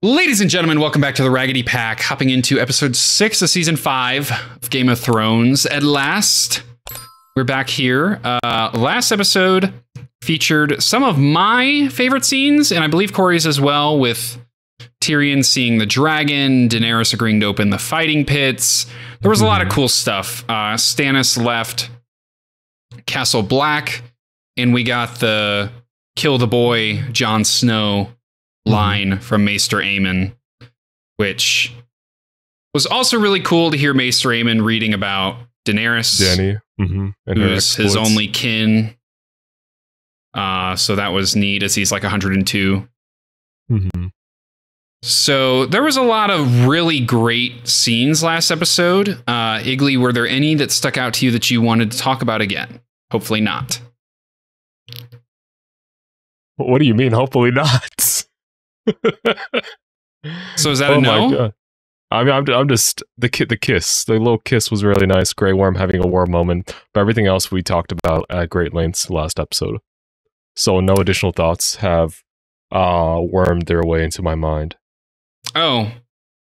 Ladies and gentlemen, welcome back to the Raggedy Pack, hopping into episode 6 of season 5 of Game of Thrones. At last, we're back here. Last episode featured some of my favorite scenes, and I believe Corey's as well, with Tyrion seeing the dragon, Daenerys agreeing to open the fighting pits. There was a lot of cool stuff. Stannis left Castle Black, and we got the kill the boy Jon Snow line from Maester Aemon, which was also really cool to hear Maester Aemon reading about Daenerys, Dany, and who's his only kin. So that was neat, as he's like 102. So there was a lot of really great scenes last episode. Iggly, were there any that stuck out to you that you wanted to talk about again? Hopefully not. What do you mean? Hopefully not. So is that a no? My God. I mean, I'm just the kiss. The little kiss was really nice. Grey Worm having a warm moment, but everything else we talked about at great lengths last episode. So no additional thoughts have wormed their way into my mind. Oh,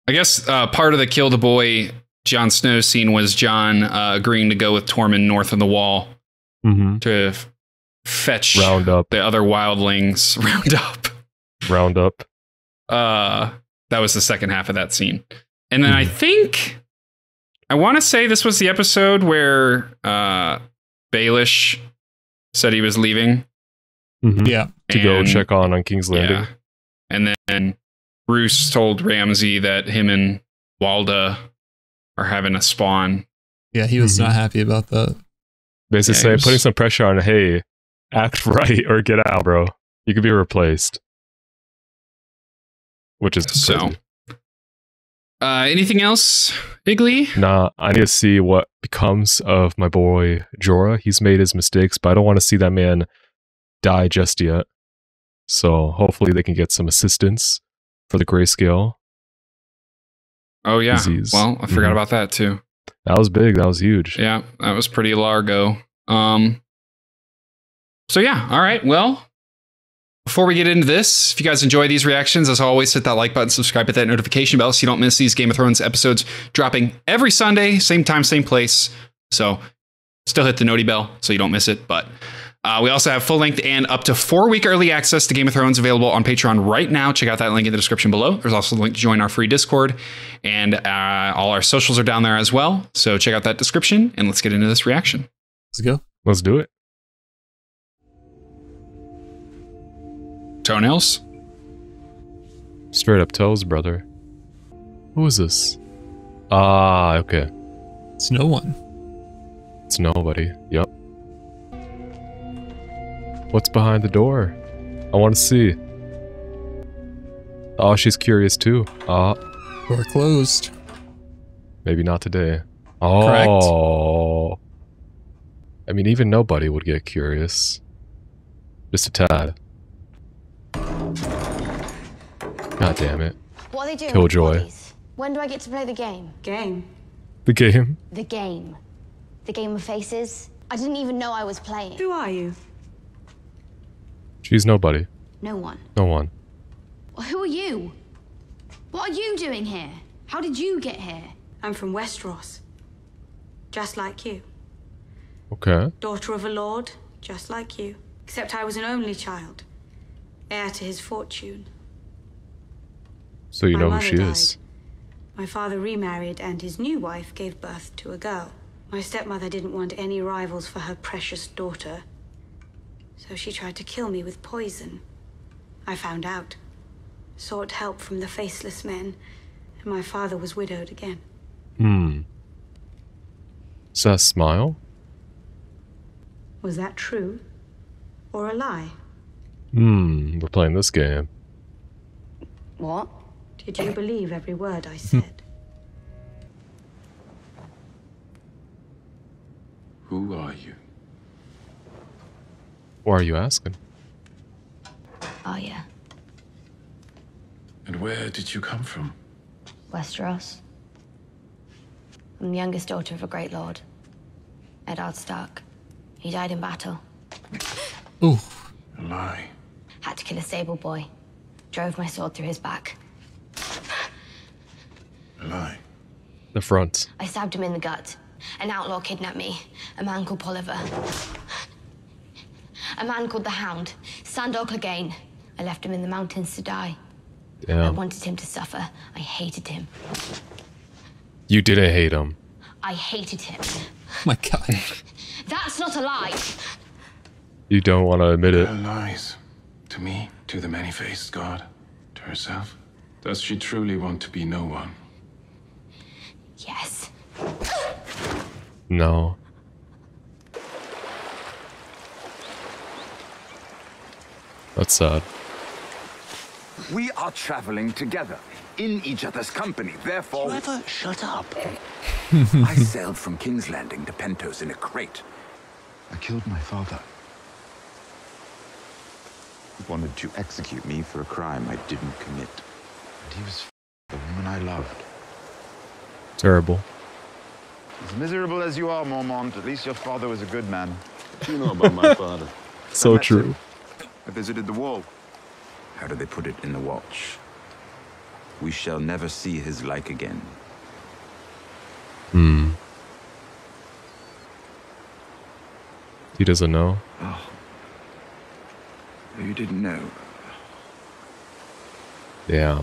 I guess part of the kill the boy Jon Snow scene was Jon agreeing to go with Tormund north of the wall to fetch round up the other wildlings. Round up. That was the second half of that scene. And then I want to say this was the episode where Baelish said he was leaving. Yeah. To go check on King's Landing. Yeah. And then Roose told Ramsay that him and Walda are having a spawn. Yeah, he was not happy about that. Basically saying, putting some pressure on, hey, act right or get out, bro. You could be replaced. Which is so. Crazy. Anything else, Iggly? Nah, I need to see what becomes of my boy Jorah. He's made his mistakes, but I don't want to see that man die just yet. So hopefully they can get some assistance for the grayscale. Oh yeah. Disease. Well, I forgot about that too. That was big. That was huge. Yeah, that was pretty largo. So yeah, all right. Well, before we get into this, if you guys enjoy these reactions, as always, hit that like button, subscribe, hit that notification bell so you don't miss these Game of Thrones episodes dropping every Sunday, same time, same place. So still hit the noti bell so you don't miss it. But we also have full-length and up to 4-week early access to Game of Thrones available on Patreon right now. Check out that link in the description below. There's also a link to join our free Discord, and all our socials are down there as well. So check out that description, and let's get into this reaction. Let's go. Let's do it. Toenails? Straight up toes, brother. Who is this? Ah, okay. It's no one. It's nobody. Yep. What's behind the door? I want to see. Oh, she's curious too. Door closed. Maybe not today. Oh. Correct. I mean, even nobody would get curious. Just a tad. God damn it. What are they doing? Killjoy. When do I get to play the game? Game? The game? The game. The game of faces. I didn't even know I was playing. Who are you? She's nobody. No one. No one. Well, who are you? What are you doing here? How did you get here? I'm from Westeros. Just like you. Okay. Daughter of a lord, just like you. Except I was an only child. Heir to his fortune. So you My know who mother she died. is. My father remarried and his new wife gave birth to a girl. My stepmother didn't want any rivals for her precious daughter. So she tried to kill me with poison. I found out. Sought help from the faceless men. And my father was widowed again. Is that a smile? Was that true? Or a lie? We're playing this game. What? Did you believe every word I said? Who are you? Why are you asking? Oh, yeah. And where did you come from? Westeros. I'm the youngest daughter of a great lord. Eddard Stark. He died in battle. Ooh. A lie. Had to kill a stable boy. Drove my sword through his back. Lie. The front. I stabbed him in the gut. An outlaw kidnapped me. A man called Polliver. A man called the Hound. Sandor Clegane. I left him in the mountains to die. I Yeah. wanted him to suffer. I hated him. You didn't hate him. I hated him. Oh my god. That's not a lie. You don't want to admit it. Her lies. To me, to the many-faced god, to herself. Does she truly want to be no one? Yes. No. That's sad. We are traveling together, in each other's company, therefore... You ever shut up? I sailed from King's Landing to Pentos in a crate. I killed my father. He wanted to execute me for a crime I didn't commit. And he was the woman I loved. Terrible. As miserable as you are, Mormont, at least your father was a good man. What do you know about my father? So true. I visited the wall. How do they put it in the watch? We shall never see his like again. He doesn't know. Oh. You didn't know. Yeah.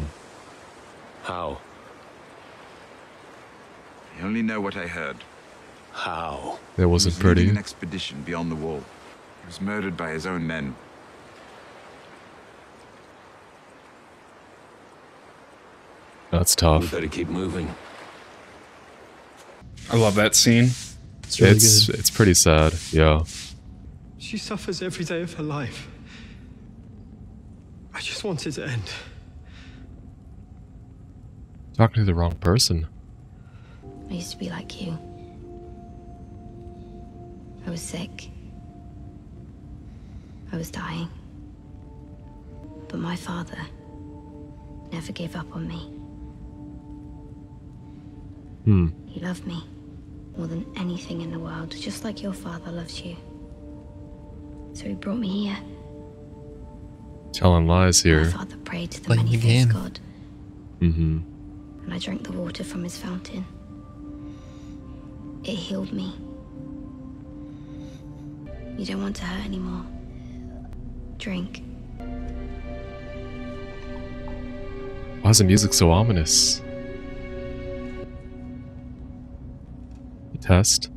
How? I only know what I heard. How? That He wasn't was leading pretty. an expedition beyond the wall. He was murdered by his own men. That's We tough. better keep moving. I love that scene. It's really It's good. it's pretty sad. Yeah. She suffers every day of her life. I just want it to end. Talking to the wrong person. I used to be like you. I was sick. I was dying. But my father never gave up on me. He loved me more than anything in the world, just like your father loves you. So he brought me here. Telling lies My here. father prayed to the Playing the many-faced game. God, Mm-hmm. and I drank the water from his fountain. It healed me. You don't want to hurt anymore. Drink. Why is the music so ominous? Test.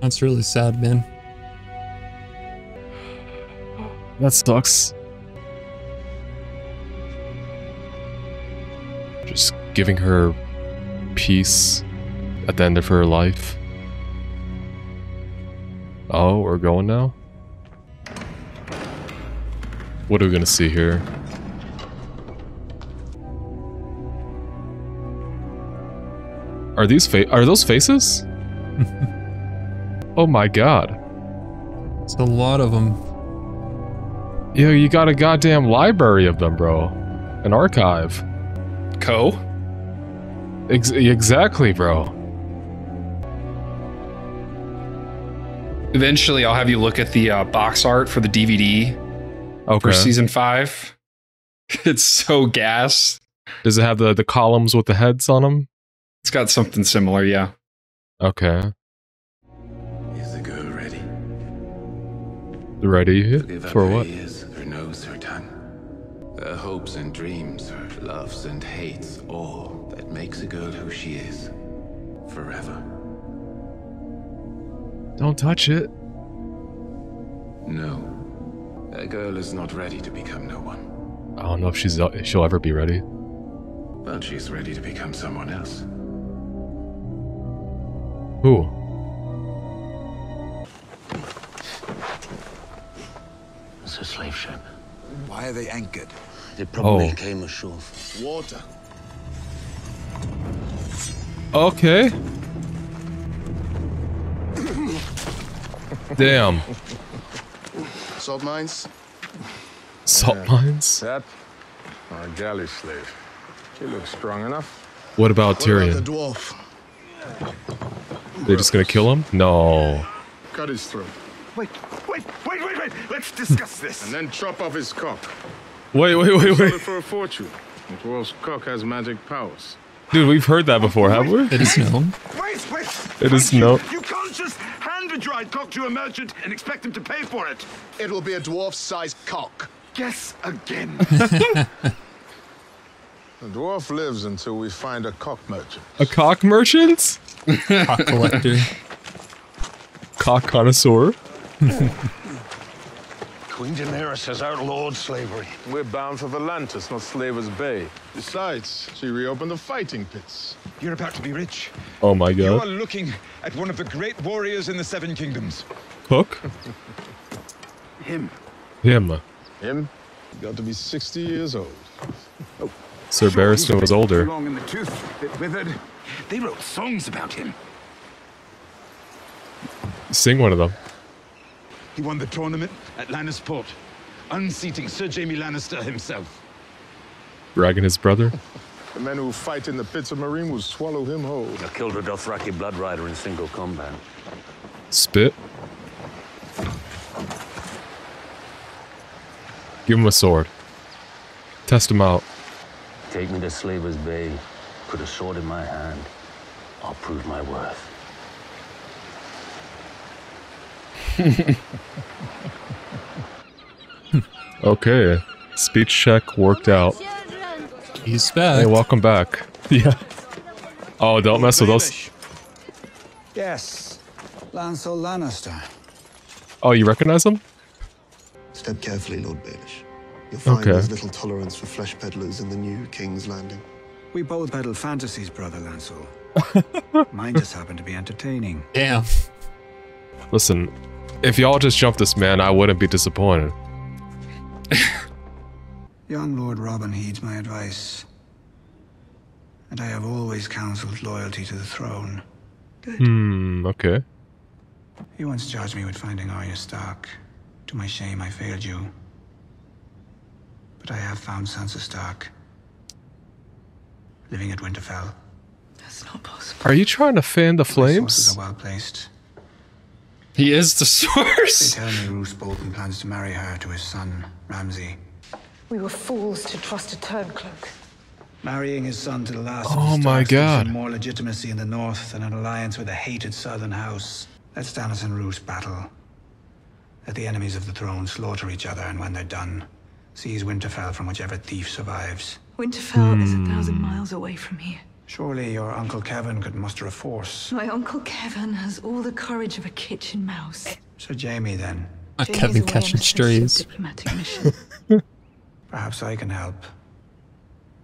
That's really sad, man. That sucks. Just giving her peace at the end of her life. Oh, we're going now? What are we gonna see here? Are those faces? Oh my god. It's a lot of them. Yo, you got a goddamn library of them, bro. An archive. Co? Exactly, bro. Eventually, I'll have you look at the box art for the DVD Okay. for season 5. It's so gas. Does it have the columns with the heads on them? It's got something similar, yeah. Okay. Is the girl ready? Ready To give up for her what? ears, her nose, her tongue. Her hopes and dreams, her loves and hates, all that makes a girl who she is. Forever. Don't touch it. No. A girl is not ready to become no one. I don't know if she'll ever be ready. But she's ready to become someone else. Who? It's a slave ship. Why are they anchored? They probably Oh. came ashore. Water. Okay. Damn. Salt mines? Salt mines? That? Our galley slave. She looks strong enough. What about What about the Tyrion? dwarf? They're just gonna kill him? No. Cut his throat. Wait. Let's discuss this. And then chop off his cock. Wait. Sell it for a fortune. The dwarf's cock has magic powers. Dude, we've heard that before, have we? It is known. Wait! It is known. You can't just hand a dried cock to a merchant and expect him to pay for it. It'll be a dwarf-sized cock. Guess again. The dwarf lives until we find a cock merchant. A cock merchant? Cock collector. Cock connoisseur? Queen Daenerys has outlawed slavery. We're bound for Volantis, not Slaver's Bay. Besides, she reopened the fighting pits. You're about to be rich. Oh my You are god. looking at one of the great warriors in the Seven Kingdoms. Cook? Him. Him. Him? He got to be 60 years old. Sir Barristan was older. Long in the tooth, bit withered. They wrote songs about him. Sing one of them. He won the tournament at Lannisport, unseating Sir Jaime Lannister himself. Bragging his brother. The men who fight in the pits of Marine will swallow him whole. I killed a Dothraki blood rider in single combat. Spit. Give him a sword. Test him out. Take me to Slaver's Bay. Put a sword in my hand. I'll prove my worth. Okay. Speech check worked out. He's back. Hey, welcome back. Yeah. Oh, don't mess with us. Yes, Lancel Lannister. Oh, you recognize him? Step carefully, Lord Baelish. You'll find Okay. there's little tolerance for flesh peddlers in the new King's Landing. We both peddle fantasies, Brother Lancel. Mine just happened to be entertaining. Damn. Listen, if y'all just jumped this man, I wouldn't be disappointed. Young Lord Robin heeds my advice, and I have always counseled loyalty to the throne. Okay. You once charged me with finding Arya Stark. To my shame, I failed you. But I have found Sansa Stark, living at Winterfell. That's not possible. Are you trying to fan the My flames? sources are well placed. He is the source. They tell me Roose Bolton plans to marry her to his son, Ramsay. We were fools to trust a turncloak. Marrying his son to the last Oh of the my Starks gives God. him more legitimacy in the north than an alliance with a hated southern house. Let Stannis and Roose battle. Let the enemies of the throne slaughter each other, and when they're done, seize Winterfell from whichever thief survives. Winterfell is 1,000 miles away from here. Surely your Uncle Kevin could muster a force. My Uncle Kevin has all the courage of a kitchen mouse. Sir Jaime, then. Kevin catching strays. Diplomatic mission. Perhaps I can help.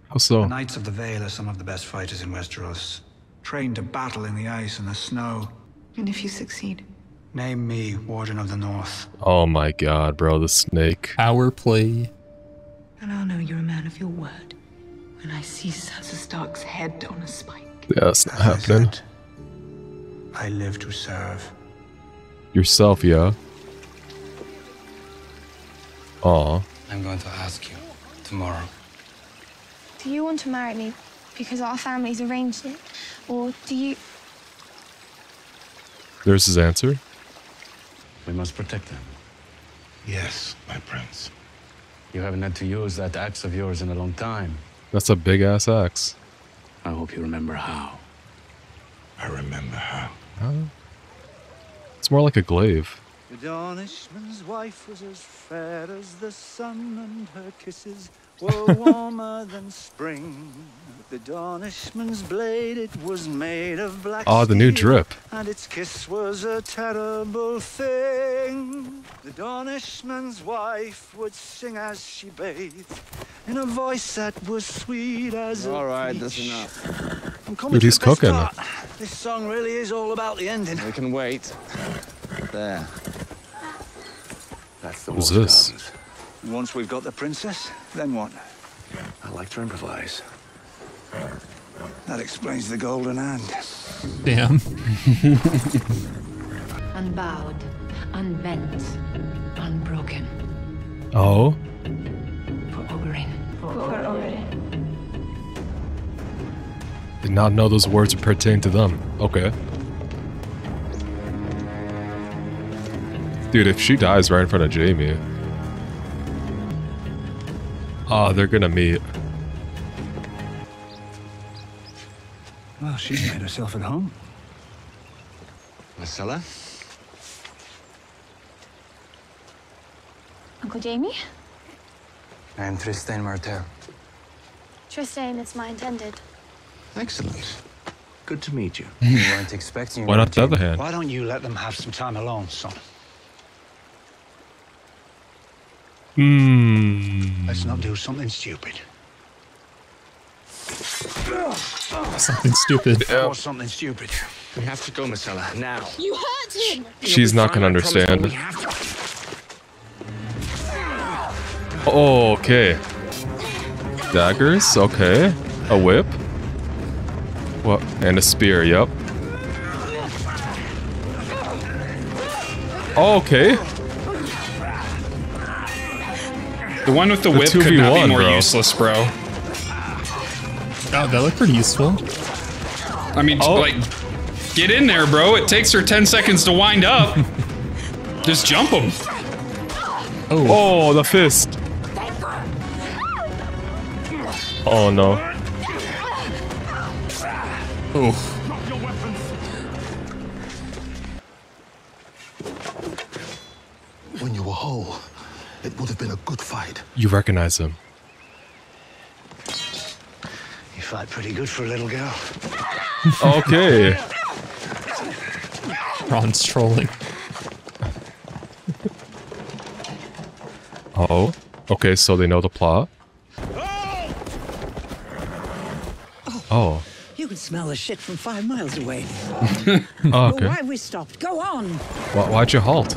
How so? The Knights of the Vale are some of the best fighters in Westeros, trained to battle in the ice and the snow. And if you succeed? Name me Warden of the North. Oh my god, bro, the snake. Power play. And I'll know you're a man of your word when I see Sansa Stark's head on a spike. Yeah, that's not happening. I live to serve. Yourself, yeah. Aw. I'm going to ask you tomorrow. Do you want to marry me because our families arranged it? Or do you... There's his answer. We must protect them. Yes, my prince. You haven't had to use that axe of yours in a long time. That's a big ass axe. I hope you remember how. I remember how. It's more like a glaive. The Dornishman's wife was as fair as the sun, and her kisses were warmer than spring. The Dornishman's blade, it was made of black Oh, the new steel, drip. and its kiss was a terrible thing. The Dornishman's wife would sing as she bathed, in a voice that was sweet as All a right, peach. that's enough. I'm coming Dude, to he's the best cooking. part. This song really is all about the ending. We can wait. There. That's the What's war this? guns. And once we've got the princess, then what? I like to improvise. That explains the golden hand. Damn. Unbowed, unbent, unbroken. Oh? For Oberyn. For Oberyn. Did not know those words would pertain to them. Okay. Dude, if she dies right in front of Jaime. Oh, they're gonna meet. Well, she's made herself at home. Marcella? Uncle Jamie? I am Tristan Martel. Tristan, it's my intended. Excellent. Good to meet you. We weren't expecting you. Why not the other hand? Why don't you let them have some time alone, son? Let's not do something stupid. Something stupid. Or something stupid. We have to go, Marcella, now. You hurt him! She's not gonna understand. Oh, okay. Daggers, okay. A whip. What? And a spear, yep. Oh, okay. The one with the whip could not be more bro. useless, bro. Oh, that looked pretty useful. I mean, like, get in there, bro. It takes her 10 seconds to wind up. Just jump him. Oh, the fist. Oh, no. Oh. When you were whole, it would have been a good fight. You recognize him. You fight pretty good for a little girl. Okay. Ron's trolling. Oh. Okay, so they know the plot. Oh. You can smell the shit from 5 miles away. Oh, okay. Why have we stopped? Go on. Why'd you halt?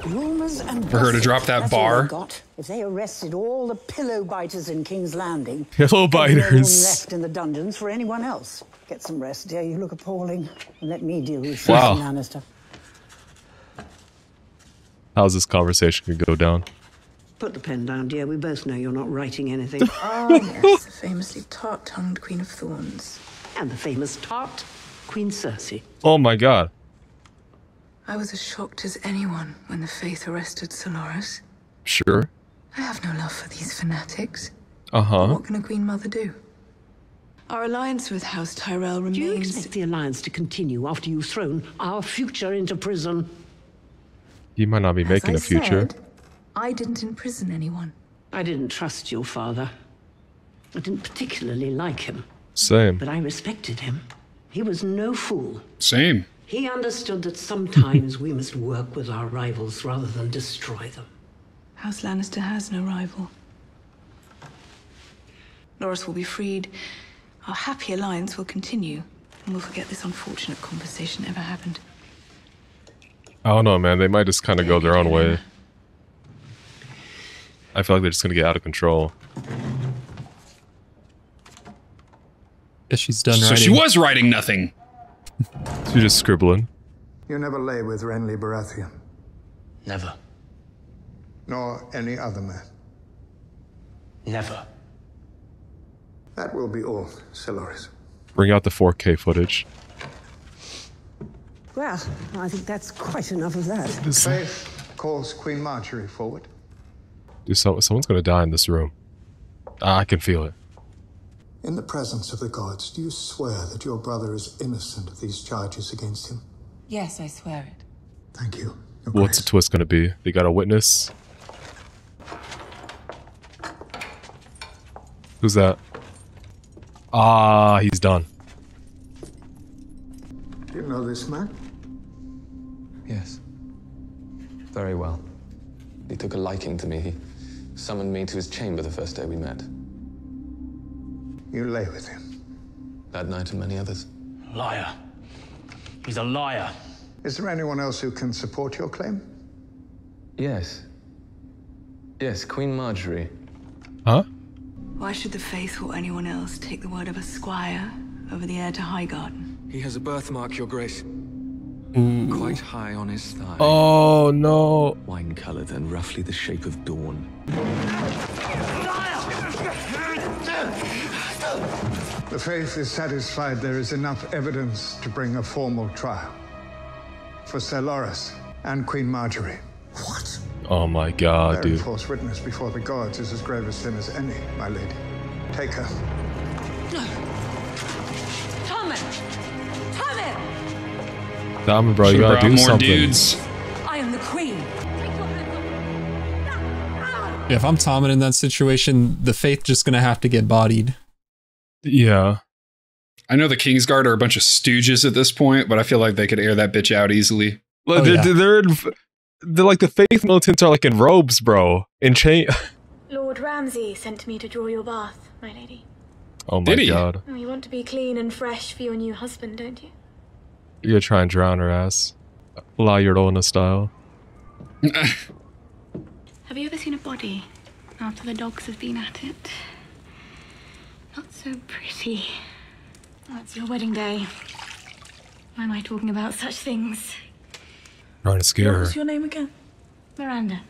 Rumors and For her to drop that that's all bar. they've got. If they arrested all the pillow biters in King's Landing, Pillow there'd be no room biters. left in the dungeons for anyone else. Get some rest, dear. You look appalling. And let me deal with Wow. Susan Lannister. How's this conversation gonna go down? Put the pen down, dear. We both know you're not writing anything. Ah, yes, the famously tart-tongued Queen of Thorns. And the famous tart, Queen Cersei. Oh my god. I was as shocked as anyone when the Faith arrested Solaris. Sure. I have no love for these fanatics. Uh-huh. What can a Queen Mother do? Our alliance with House Tyrell remains... Do you expect the alliance to continue after you've thrown our future into prison? He might not be making a As I future. said, I didn't imprison anyone. I didn't trust your father. I didn't particularly like him. Same. But I respected him. He was no fool. Same. He understood that sometimes we must work with our rivals rather than destroy them. House Lannister has no rival. Loras will be freed. Our happy alliance will continue. And we'll forget this unfortunate conversation ever happened. I don't know, man. They might just kind of go their own way. I feel like they're just gonna get out of control. Guess she's done So writing. she was writing nothing. She's just scribbling. You never lay with Renly Baratheon, Never. nor any other man. Never. That will be all, Solaris. Bring out the 4K footage. Well, I think that's quite enough of that. Faith calls Queen Marjorie forward. Dude, someone's gonna die in this room. I can feel it. In the presence of the gods, do you swear that your brother is innocent of these charges against him? Yes, I swear it. Thank you. What's the twist gonna be? They got a witness? Who's that? Ah, he's done. Do you know this man? Yes. Very well. He took a liking to me. He summoned me to his chamber the first day we met. You lay with him. That night and many others. Liar. He's a liar. Is there anyone else who can support your claim? Yes. Yes, Queen Marjorie. Huh? Why should the Faith or anyone else take the word of a squire over the heir to Highgarden? He has a birthmark, Your Grace. Quite high on his thigh. Oh no. Wine-colored and roughly the shape of dawn. The Faith is satisfied there is enough evidence to bring a formal trial for Sir Loras and Queen Marjorie. What? Oh my god, Bearing dude. false witness before the gods is as grave a sin as any, my lady. Take her. Tommen! Tommen! Damn, bro, you Should've gotta brought do more something. dudes. I am the queen. Yeah, if I'm Tommen in that situation, the Faith just gonna have to get bodied. Yeah. I know the Kingsguard are a bunch of stooges at this point, but I feel like they could air that bitch out easily. Like, they're like the Faith militants are like in robes, bro. In chain. Lord Ramsay sent me to draw your bath, my lady. Oh my god. Oh, you want to be clean and fresh for your new husband, don't you? You're gonna try and drown her ass. La Llorona style. Have you ever seen a body after the dogs have been at it? Not so pretty. Oh, it's your wedding day. Why am I talking about such things? Trying to scare her. What's your name again? Miranda.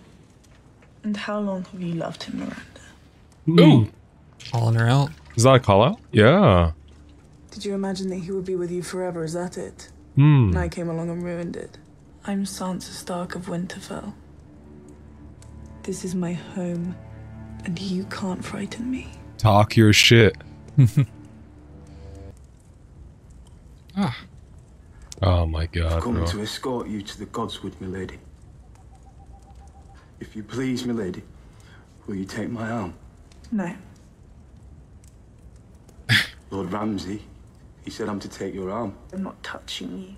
And how long have you loved him, Miranda? Ooh. Calling her out. Is that a call out? Yeah. Did you imagine that he would be with you forever? Is that it? Hmm. And I came along and ruined it. I'm Sansa Stark of Winterfell. This is my home, and you can't frighten me. Talk your shit. Oh my god, I've come bro. to escort you to the Godswood, milady. If you please, milady, will you take my arm? No. Lord Ramsay, he said I'm to take your arm. I'm not touching you.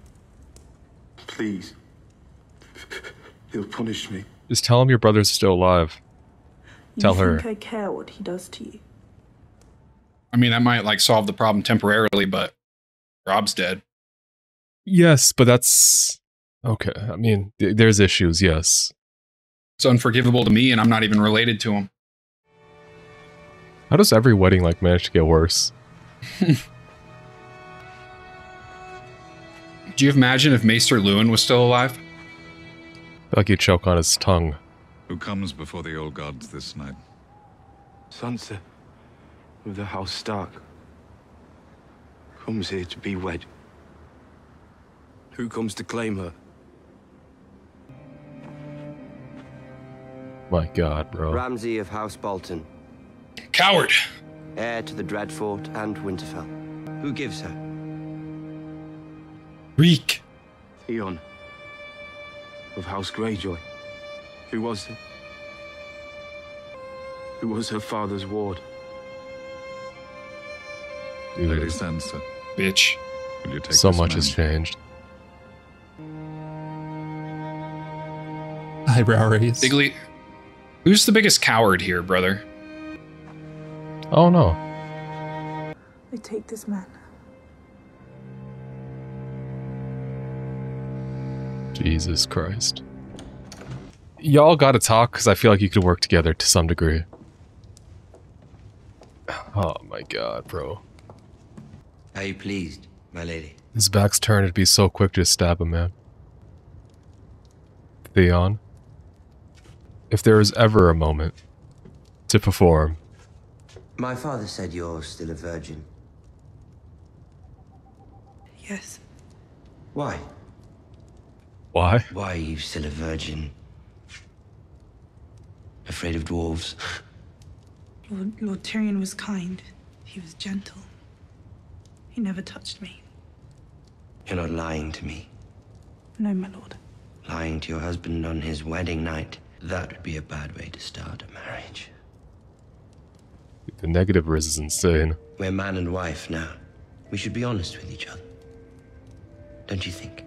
Please. He'll punish me. Just tell him your brother's still alive. Tell You her. think I care what he does to you? I mean, that might like solve the problem temporarily, but Rob's dead. Yes, but that's okay. I mean, there's issues, yes. It's unforgivable to me, and I'm not even related to him. How does every wedding like manage to get worse? Do you imagine if Maester Lewin was still alive? Like he'd choke on his tongue. Who comes before the old gods this night? Sansa of the House Stark comes here to be wed. Who comes to claim her? My god, bro. Ramsay of House Bolton. Coward! Heir to the Dreadfort and Winterfell. Who gives her? Reek. Theon of House Greyjoy. Who was it? Who was her father's ward? Lady Sansa. Bitch. Will you take So this much man? has changed. Eyebrow raise. Bigley, who's the biggest coward here, brother? Oh no. I take this man. Jesus Christ. Y'all gotta talk, because I feel like you could work together to some degree. Oh my god, bro. Are you pleased, my lady? His back's turned, it'd be so quick to stab him, man. Theon, if there is ever a moment to perform. My father said you're still a virgin. Yes. Why? Why? Why are you still a virgin? Afraid of dwarves? Lord Tyrion was kind. He was gentle. He never touched me. You're not lying to me. No, my lord. Lying to your husband on his wedding night. That would be a bad way to start a marriage. The negative risk is insane. We're man and wife now. We should be honest with each other. Don't you think?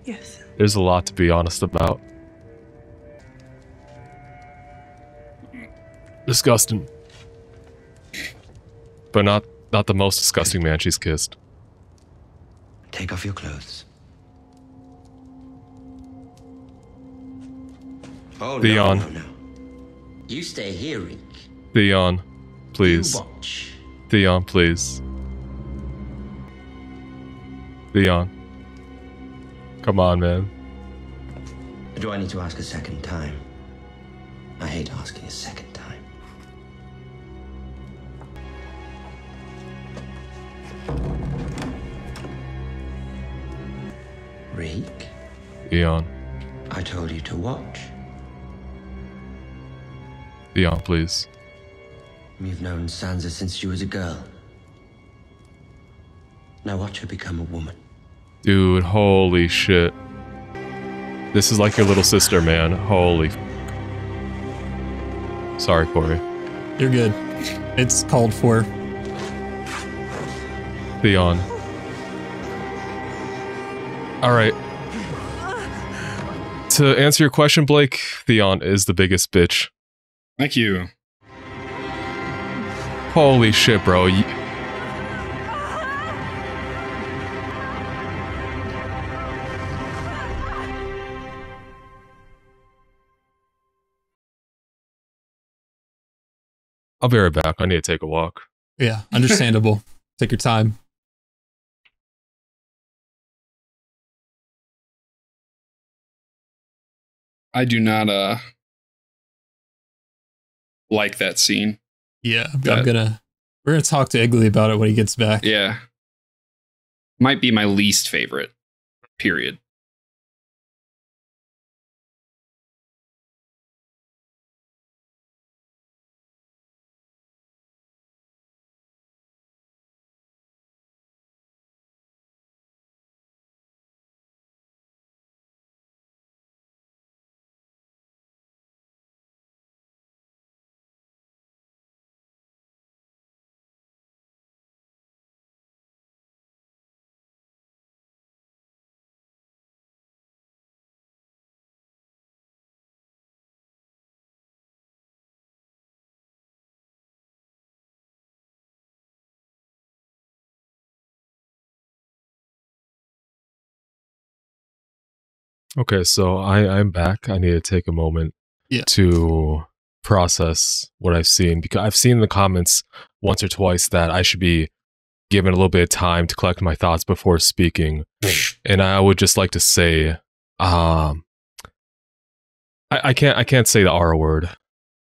Yes. There's a lot to be honest about. Disgusting. But not the most disgusting man she's kissed. Take off your clothes. Oh, Theon. no. You stay here, Reek. Theon, please. You watch. Theon, please. Theon. Come on, man. Do I need to ask a second time? I hate asking a second time. Reek? Theon. I told you to watch. Theon, please. You've known Sansa since she was a girl. Now watch her become a woman. Dude, holy shit. This is like your little sister, man. Holy. Sorry, Corey. You're good. It's called for. Theon. Alright. To answer your question, Blake, Theon is the biggest bitch. Thank you. Holy shit, bro. I'll be right back. I need to take a walk. Yeah, understandable. Take your time. I do not like that scene. Yeah, we're gonna talk to Igley about it when he gets back. Yeah. Might be my least favorite. Period. Okay, so I'm back. I need to take a moment to process what I've seen, because I've seen in the comments once or twice that I should be given a little bit of time to collect my thoughts before speaking. And I would just like to say, I can't say the R word,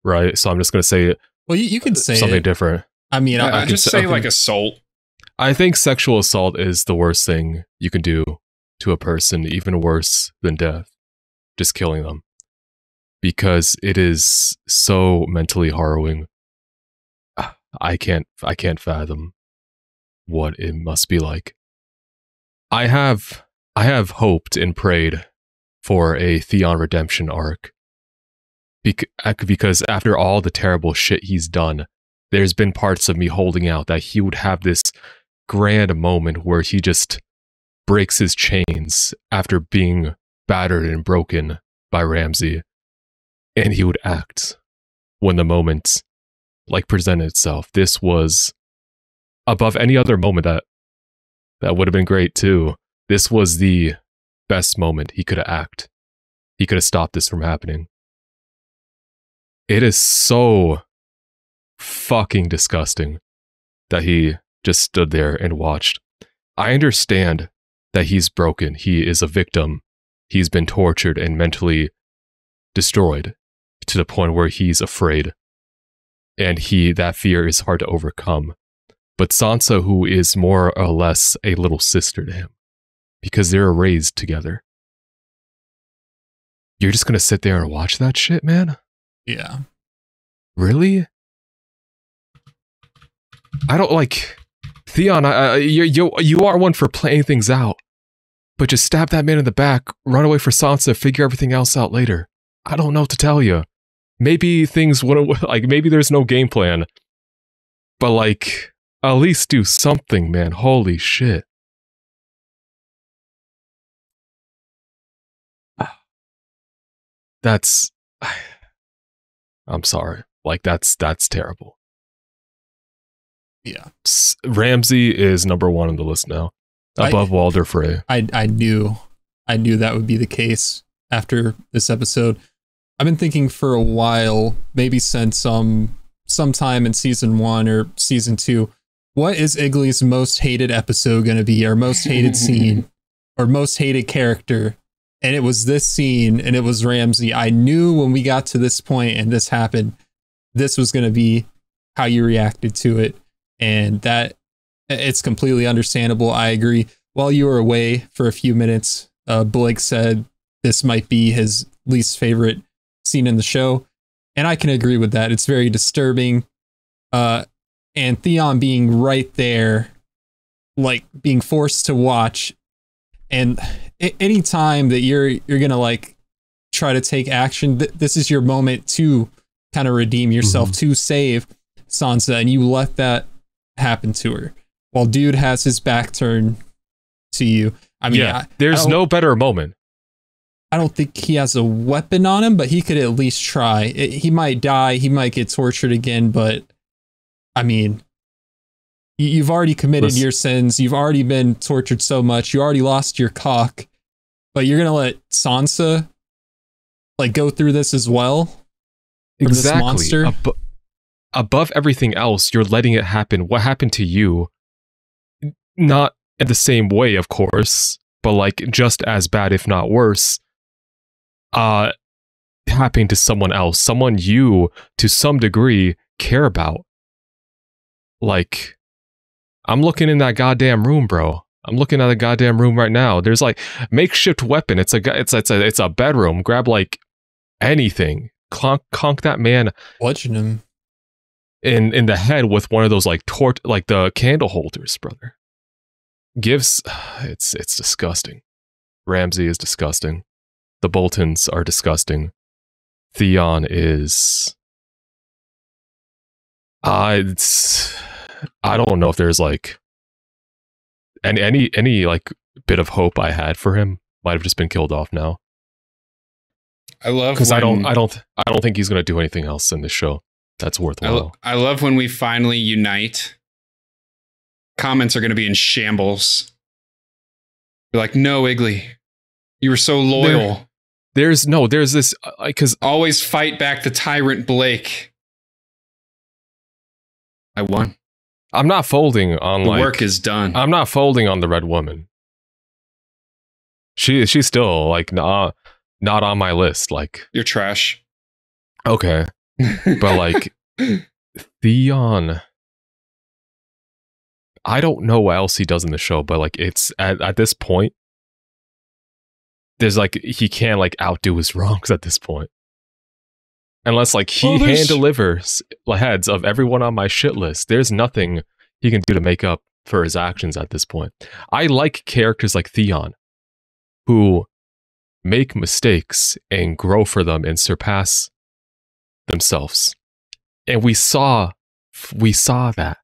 right? So I'm just gonna say well, you can say something different. I mean, I just say like assault. I think sexual assault is the worst thing you can do to a person, even worse than death, just killing them, because it is so mentally harrowing. I can't fathom what it must be like. I have hoped and prayed for a Theon redemption arc, because after all the terrible shit he's done, there's been parts of me holding out that he would have this grand moment where he just breaks his chains after being battered and broken by Ramsay, and he would act when the moment like presented itself. This was above any other moment that would have been great too. This was the best moment he could have acted. He could have stopped this from happening. It is so fucking disgusting that he just stood there and watched. I understand that he's broken. He is a victim. He's been tortured and mentally destroyed to the point where he's afraid. And that fear is hard to overcome. But Sansa, who is more or less a little sister to him, because they're raised together. You're just gonna sit there and watch that shit, man? Yeah. Really? I don't like Theon. You are one for playing things out, but just stab that man in the back, run away for Sansa, figure everything else out later. I don't know what to tell you. Maybe things wouldn't, like, maybe there's no game plan, but like, at least do something, man. Holy shit. That's, I'm sorry. Like, that's terrible. Yeah. Ramsay is number one on the list now, above Walder Frey. I knew that would be the case after this episode. I've been thinking for a while, maybe since sometime in season 1 or season 2, what is Igley's most hated episode going to be, or most hated scene, or most hated character? And it was this scene, and it was Ramsay. I knew when we got to this point and this happened, this was going to be how you reacted to it. And that, it's completely understandable. I agree. While you were away for a few minutes, Blake said this might be his least favorite scene in the show. And I can agree with that. It's very disturbing. And Theon being right there, like being forced to watch. And any time that you're gonna like try to take action, this is your moment to kind of redeem yourself, to save Sansa, and you let that happen to her while dude has his back turned to you. I mean, there's no better moment. I don't think he has a weapon on him, but he could at least try. He might die, he might get tortured again, but I mean, you've already committed your sins. You've already been tortured so much. You already lost your cock, but you're gonna let Sansa like go through this as well. Exactly. This monster. Above everything else, you're letting it happen. What happened to you? Not in the same way, of course, but like just as bad, if not worse. Happening to someone else, someone you to some degree care about. Like, I'm looking in that goddamn room, bro. I'm looking at the goddamn room right now. There's like makeshift weapon. It's a bedroom. Grab like anything. Conk that man. Bludgeon him in the head with one of those like like the candle holders, brother. It's disgusting. Ramsay is disgusting. The Boltons are disgusting. Theon is. I don't know if there's like any like bit of hope I had for him might have just been killed off now. I love because I don't think he's gonna do anything else in this show that's worthwhile. I love when we finally unite. Comments are going to be in shambles. You're like, no, Iggly, you were so loyal. There's this because always fight back the tyrant Blake. I won. I'm not folding on the work is done. I'm not folding on the Red Woman. She's still like not on my list. Like, you're trash. Okay, but like Theon, I don't know what else he does in the show, but like it's at this point, there's like he can't like outdo his wrongs at this point. Unless like he hand delivers heads of everyone on my shit list, there's nothing he can do to make up for his actions at this point. I like characters like Theon, who make mistakes and grow for them and surpass themselves. And we saw that.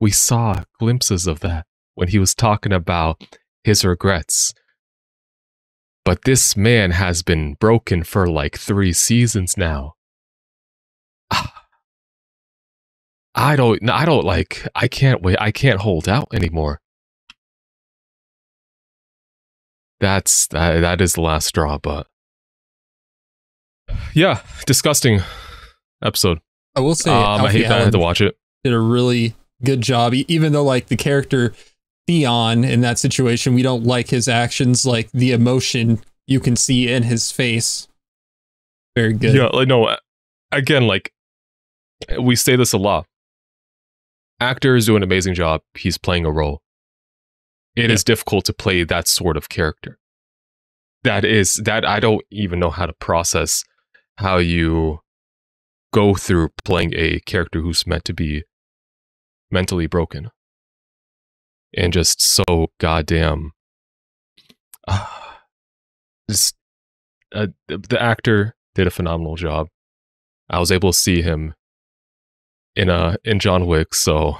We saw glimpses of that when he was talking about his regrets. But this man has been broken for like 3 seasons now. I can't wait. I can't hold out anymore. That is the last straw, but yeah, disgusting episode. I will say, I hate that I had to watch it. Did a really good job, even though like the character Theon in that situation, we don't like his actions, like the emotion you can see in his face. Very good. Yeah, like no, again, like we say this a lot. Actor is doing an amazing job. He's playing a role. It is difficult to play that sort of character. That I don't even know how to process how you go through playing a character who's meant to be mentally broken and just so goddamn. The actor did a phenomenal job. I was able to see him in John Wick, so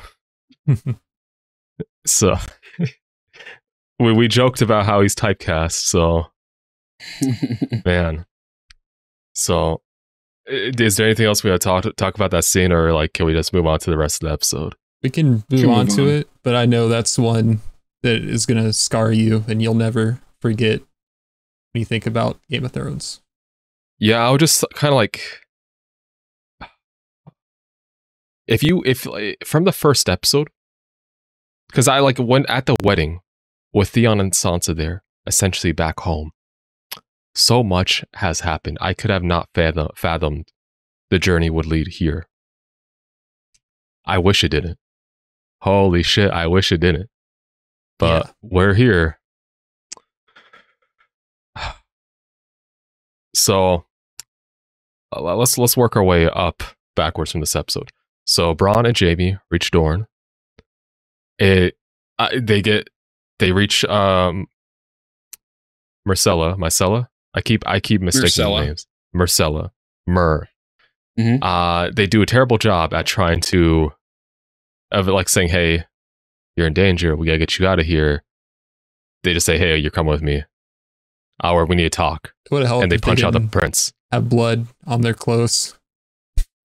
we joked about how he's typecast, so man. So is there anything else we got to talk about that scene, or like can we just move on to the rest of the episode? We can move on to it, but I know that's one that is going to scar you and you'll never forget when you think about Game of Thrones. Yeah, I would just kind of like if from the first episode, because I like went at the wedding with Theon and Sansa there, essentially back home. So much has happened. I could have not fathomed the journey would lead here. I wish it didn't. Holy shit, I wish it didn't. But we're here. So let's work our way up backwards from this episode. So Bronn and Jaime reach Dorne. They reach Myrcella. I keep mistaking the names. Myrcella. They do a terrible job at trying to saying, "Hey, you're in danger. We gotta get you out of here." They just say, "Hey, you're coming with me," or "We need to talk." And they punch out the prince. Have blood on their clothes.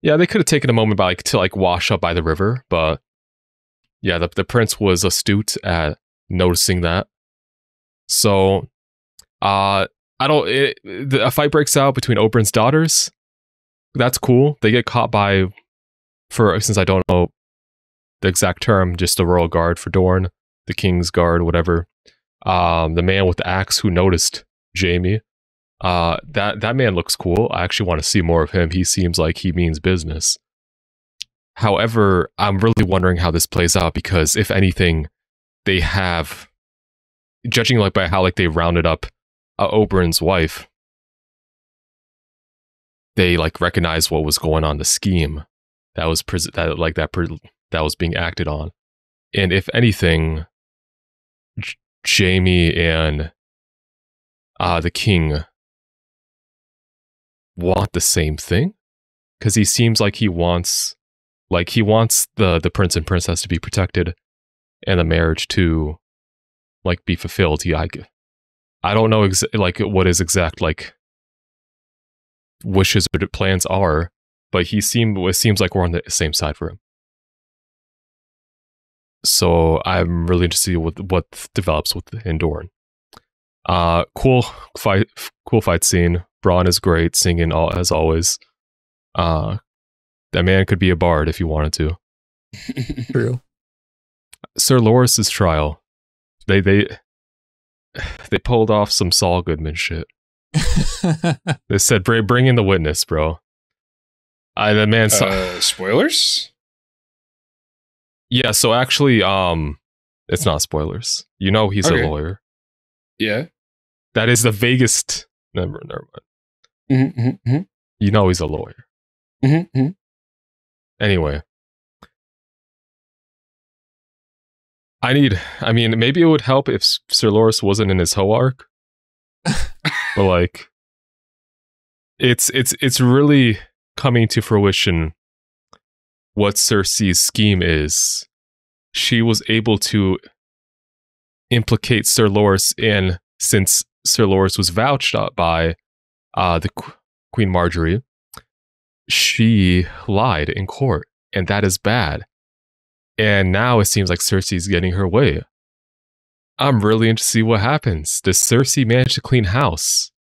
Yeah, they could have taken a moment to wash up by the river, but yeah, the prince was astute at noticing that. So, a fight breaks out between Oberyn's daughters. That's cool. They get caught since I don't know the exact term, just the royal guard for Dorne, the king's guard, whatever. The man with the axe who noticed Jaime. That man looks cool. I actually want to see more of him. He seems like he means business. However, I'm really wondering how this plays out, because if anything, they have, judging by how they rounded up Oberyn's wife, they recognized what was going on, the scheme that was that was being acted on. And if anything, Jaime and the king want the same thing, because he seems like he wants the prince and princess to be protected and the marriage to be fulfilled. I don't know what his exact wishes or plans are, but it seems like we're on the same side for him. So I'm really interested to see what develops in Dorne. Cool fight scene. Bronn is great, singing as always. That man could be a bard if he wanted to. True. Sir Loris's trial. They pulled off some Saul Goodman shit. They said, "Bring in the witness, bro." The man. Spoilers? Yeah. So actually, it's not spoilers. You know, he's a lawyer. Yeah. That is the vaguest. Never mind. You know, he's a lawyer. Anyway. Maybe it would help if Sir Loris wasn't in his hoe arc. But it's really coming to fruition what Cersei's scheme is. She was able to implicate Sir Loris in, since Sir Loris was vouched by the Queen Marjorie, she lied in court, and that is bad. And now it seems like Cersei's getting her way. I'm really interested to see what happens. Does Cersei manage to clean house?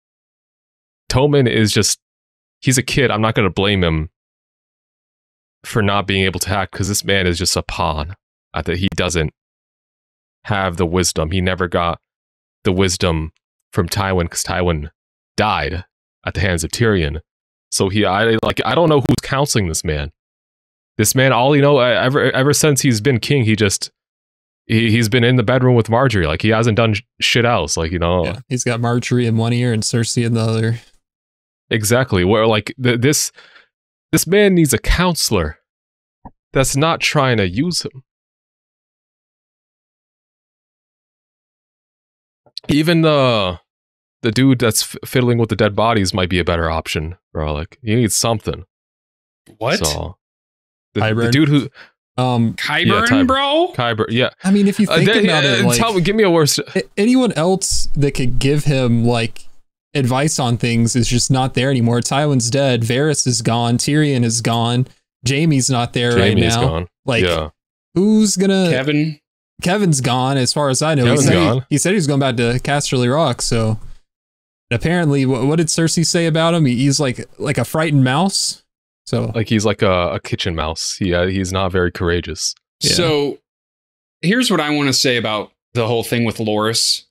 Tommen is he's a kid. I'm not going to blame him for not being able to act, because this man is just a pawn. He doesn't have the wisdom. He never got the wisdom from Tywin, because Tywin died at the hands of Tyrion. So I don't know who's counseling this man. This man, all ever since he's been king, he's been in the bedroom with Marjorie. He hasn't done shit else. Yeah, he's got Marjorie in one ear and Cersei in the other. Exactly. Where this man needs a counselor that's not trying to use him. Even the dude that's fiddling with the dead bodies might be a better option, bro. You need something. What? So, the dude who Qyburn, bro? Qyburn, yeah. If you think about it, give me a worse. Anyone else that could give him advice on things is just not there anymore. Tywin's dead. Varys is gone. Tyrion is gone. Jaime's not there right now. Gone. Who's gonna? Kevin's gone, as far as I know. He said he was going back to Casterly Rock. So apparently, what did Cersei say about him? He's like a frightened mouse. So he's like a kitchen mouse. He's not very courageous. Yeah. So here's what I want to say about the whole thing with Loris.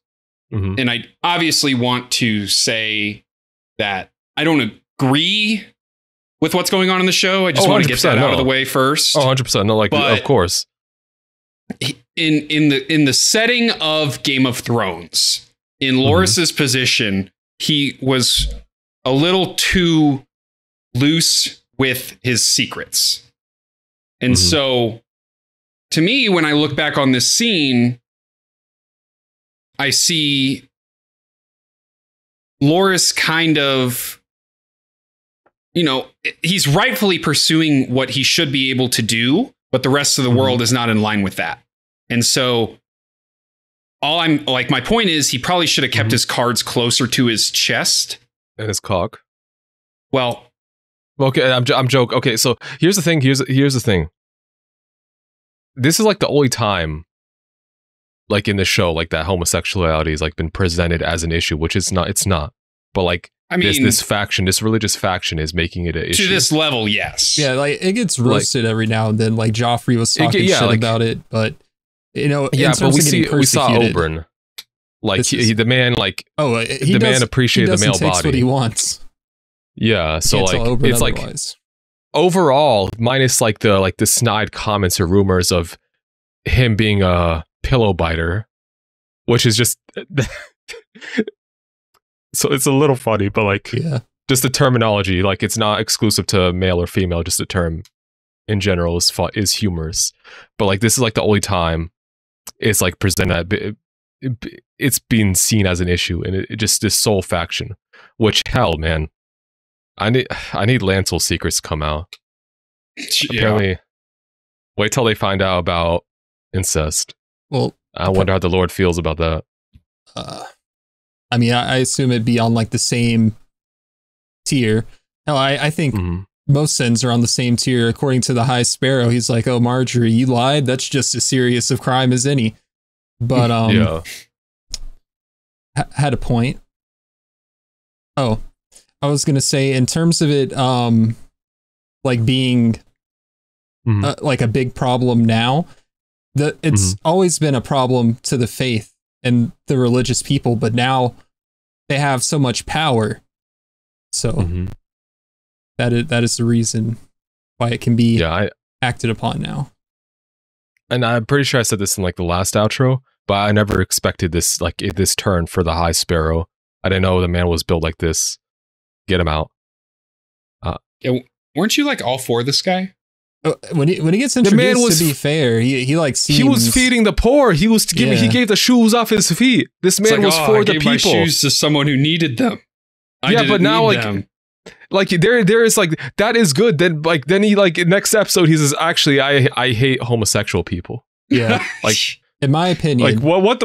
And I obviously want to say that I don't agree with what's going on in the show. I just want to get that out of the way first. 100%. No, of course. In the setting of Game of Thrones, in Loris's position, he was a little too loose with his secrets. And so to me, when I look back on this scene, I see Loras kind of, you know, he's rightfully pursuing what he should be able to do, but the rest of the world is not in line with that. And so my point is he probably should have kept his cards closer to his chest. And his cock. Well, okay, I'm joking. Okay, so here's the thing. Here's the thing. This is like the only time, like in the show, like that homosexuality has like been presented as an issue, which it's not. But like, I mean, this religious faction is making it an issue. To this level, yes. Yeah, like it gets roasted every now and then. Like Joffrey was talking shit about it, but you know, but we saw Oberyn. Like the man, like the man appreciated the male body. What he wants. Yeah, so like it's otherwise. Like overall, minus like the snide comments or rumors of him being a pillow biter, which is just so it's a little funny, but like just the terminology, like it's not exclusive to male or female, just the term in general is humorous. But like this is like the only time it's like presented. It's been seen as an issue, and it just this soul faction. Which hell, man, I need Lancel's secrets to come out. Apparently, wait till they find out about incest. Well, I wonder how the Lord feels about that. I mean, I assume it'd be on like the same tier. Hell, I think most sins are on the same tier. According to the High Sparrow, he's like, "Oh, Marjorie, you lied. That's just as serious of crime as any." But had a point. Oh, I was gonna say in terms of it, like being like a big problem now. It's always been a problem to the faith and the religious people, but now they have so much power. So that is the reason why it can be acted upon now. And I'm pretty sure I said this in like the last outro, but I never expected this this turn for the High Sparrow. I didn't know the man was built like this. Get him out. Weren't you like all for this guy? When he gets introduced, to be fair, he like seems... He was feeding the poor. He was giving. He gave the shoes off his feet. This man was for the people. I gave my shoes to someone who needed them. But now like there is like that is good. Then he like next episode he says actually I hate homosexual people. Yeah, like in my opinion, like where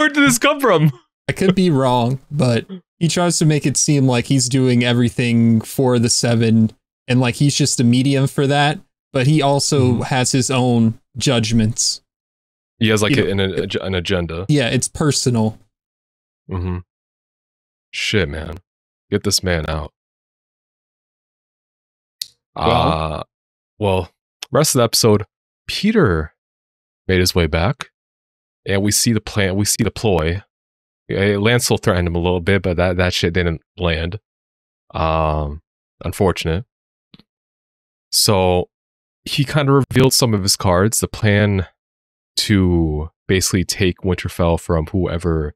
did this come from? I could be wrong, but he tries to make it seem like he's doing everything for the Seven. And like he's just a medium for that, but he also has his own judgments. He has like an agenda. Yeah, it's personal. Shit, man, get this man out. Well, rest of the episode, Peter made his way back, and we see the plan. We see the ploy. Lancel threatened him a little bit, but that shit didn't land. Unfortunate. So he kind of revealed some of his cards, the plan to basically take Winterfell from whoever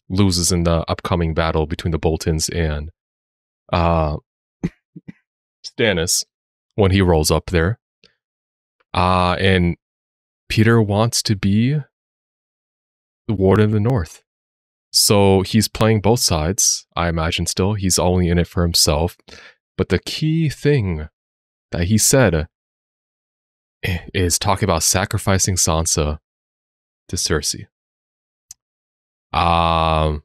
loses in the upcoming battle between the Boltons and Stannis when he rolls up there. And Peter wants to be the Warden of the North. So he's playing both sides, I imagine still. He's only in it for himself. But the key thing that he said is talking about sacrificing Sansa to Cersei. I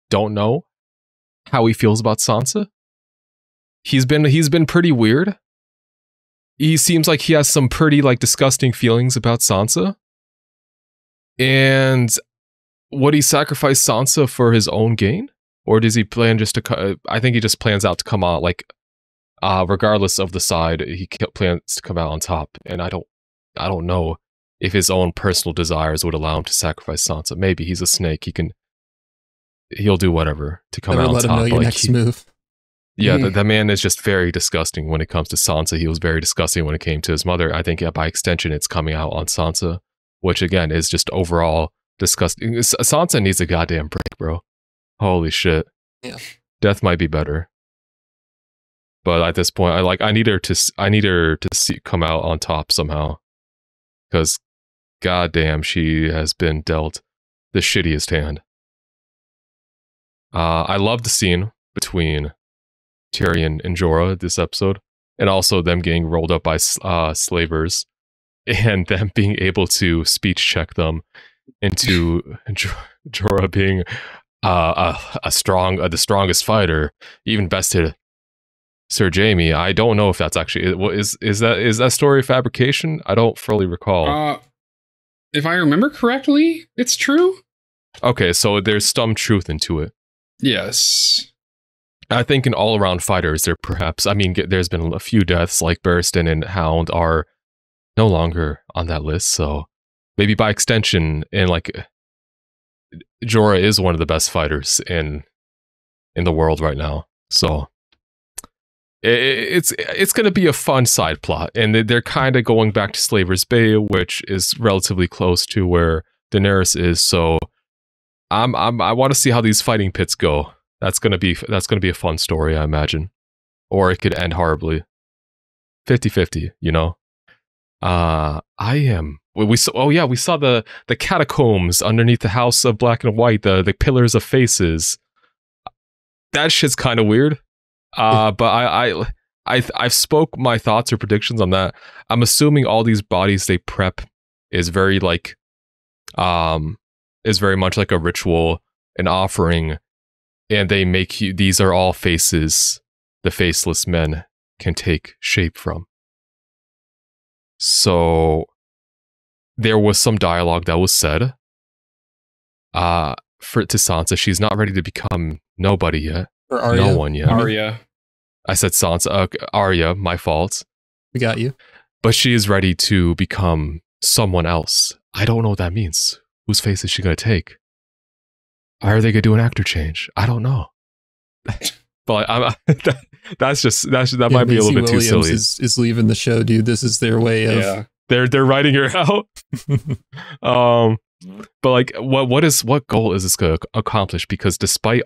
don't know how he feels about Sansa. He's been pretty weird. He seems like he has some pretty like disgusting feelings about Sansa. And would he sacrifice Sansa for his own gain? Or does he plan just to... I think he just plans out to come out, like, regardless of the side, he plans to come out on top. And I don't know if his own personal desires would allow him to sacrifice Sansa. Maybe he's a snake. He'll do whatever to come out on top. Let him know your next move. Yeah, the man is just very disgusting when it comes to Sansa. He was very disgusting when it came to his mother. I think by extension, it's coming out on Sansa, which again is just overall disgusting. Sansa needs a goddamn break, bro. Holy shit. Yeah. Death might be better. But at this point, I need her to come out on top somehow. Because goddamn, she has been dealt the shittiest hand. I love the scene between Tyrion and Jorah this episode, and also them getting rolled up by slavers, and them being able to speech check them into Jorah being the strongest fighter, even bested Sir Jaime. I don't know if that's actually is that story fabrication? I don't fully recall. If I remember correctly, it's true. Okay, so there's some truth into it. Yes. I think in all-around fighters, there's been a few deaths, like Barristan and Hound are no longer on that list, so maybe by extension, and like Jorah is one of the best fighters in the world right now. So it's going to be a fun side plot, and they're kind of going back to Slaver's Bay, which is relatively close to where Daenerys is. So I want to see how these fighting pits go. That's going to be a fun story, I imagine, or it could end horribly. 50-50, you know. We saw the catacombs underneath the House of Black and White, the pillars of faces. That shit's kind of weird. But I've spoke my thoughts or predictions on that. I'm assuming all these bodies they prep is very much like a ritual, an offering, and they make you. These are all faces the faceless men can take shape from. So there was some dialogue that was said to Sansa. She's not ready to become nobody yet. Or Arya. No one yet. Arya. I said Sansa. Arya, my fault. We got you. But she is ready to become someone else. I don't know what that means. Whose face is she going to take? Are they going to do an actor change? I don't know. But that might be a little bit too silly. Is leaving the show, dude. This is their way of. Yeah. They're writing her out. But like, what goal is this going to accomplish? Because despite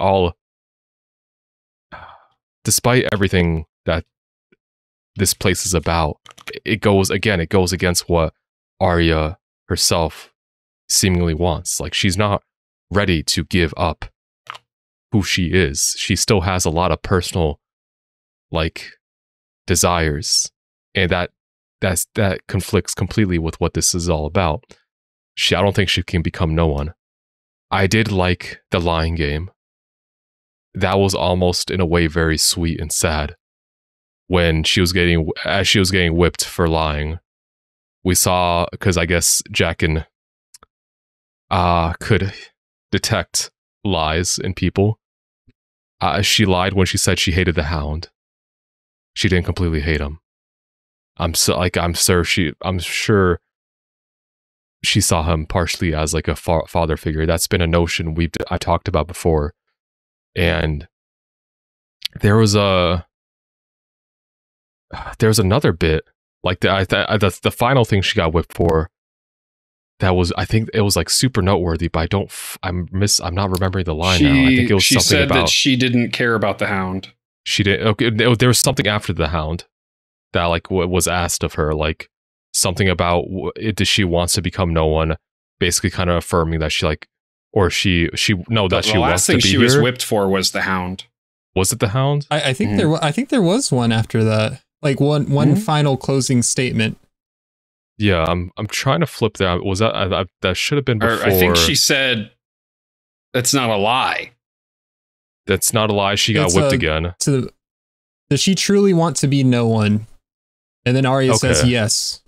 everything that this place is about, it goes against what Arya herself seemingly wants. Like, she's not ready to give up who she is. She still has a lot of personal desires, and that conflicts completely with what this is all about. I don't think she can become no one. I did like the lying game. That was almost in a way very sweet and sad. When she was getting whipped for lying, we saw, because I guess Jaqen could detect lies in people. She lied when she said she hated the Hound. She didn't completely hate him. I'm sure she saw him partially as like a father figure. That's been a notion I talked about before. And there was another bit, like the final thing she got whipped for. That was, I think it was like super noteworthy, but I'm not remembering the line now. I think it was she something said about that she didn't care about the Hound. She didn't. Okay, there was something after the Hound that like was asked of her, like something about does she wants to become no one, basically kind of affirming that she like, or she wants to be here. The last thing she was whipped for was the Hound. Was it the Hound? I think there was one after that, like one final closing statement. Yeah, I'm trying to flip that. Was that that should have been before? I think she said, "That's not a lie." That's not a lie. She got whipped again. Does she truly want to be no one? And then Arya says yes.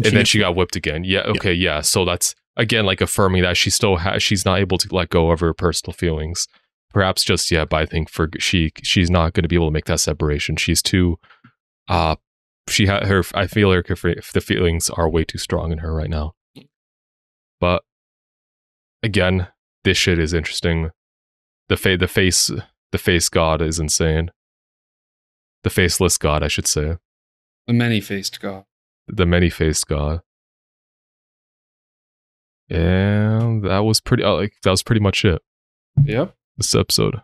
And then she got whipped again. Yeah. Okay. Yeah. So that's again like affirming that she's not able to let go of her personal feelings. Perhaps just yet, but I think she's not going to be able to make that separation. She's too. I feel like the feelings are way too strong in her right now. But again, this shit is interesting. The face god is insane. The faceless god, I should say. The many-faced god. The many-faced god. And that was pretty much it. Yep. this episode.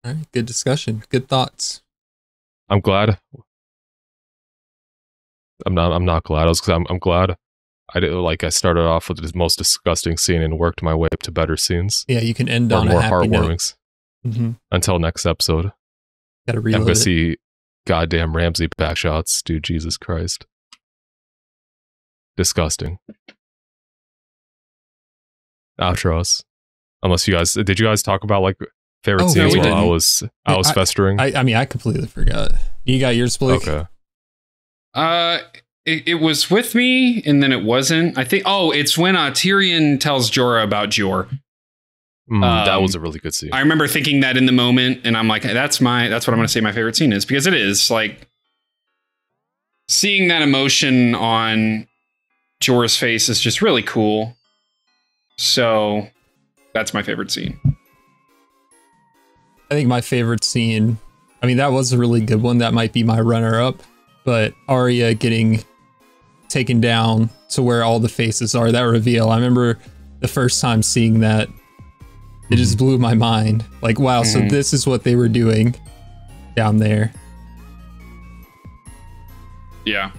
All right, good discussion. Good thoughts. I'm glad. I'm not glad. I'm glad. I started off with the most disgusting scene and worked my way up to better scenes. Yeah, you can end or on more a happy note. heartwarmings. Mm-hmm. Until next episode. Gotta reload I'm gonna it. see goddamn Ramsey back shots, dude. Jesus Christ. Disgusting. Outros. Unless did you guys talk about like favorite scenes while I was festering? I mean, I completely forgot. You got yours, Blake? Okay. It was with me, and then it wasn't. I think. Oh, it's when Tyrion tells Jorah about Jor. That was a really good scene. I remember thinking that in the moment, and I'm like, that's what I'm going to say my favorite scene is, because it is like seeing that emotion on Jorah's face is just really cool. So that's my favorite scene. I think my favorite scene, I mean, that was a really good one. That might be my runner-up, but Arya getting taken down to where all the faces are, that reveal. I remember the first time seeing that, it just blew my mind. Like, wow, so this is what they were doing down there. Yeah.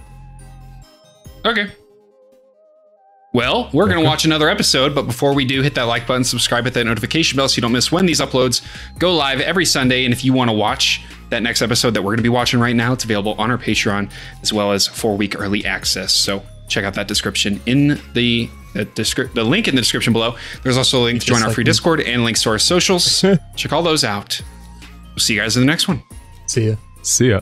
Okay. Well, we're going to watch another episode, but before we do, hit that like button, subscribe, hit that notification bell so you don't miss when these uploads go live every Sunday. And if you want to watch that next episode that we're going to be watching right now, it's available on our Patreon, as well as 4-week early access. So check out that description in the link in the description below. There's also a link to join our free Discord and links to our socials. Check all those out. We'll see you guys in the next one. See ya. See ya.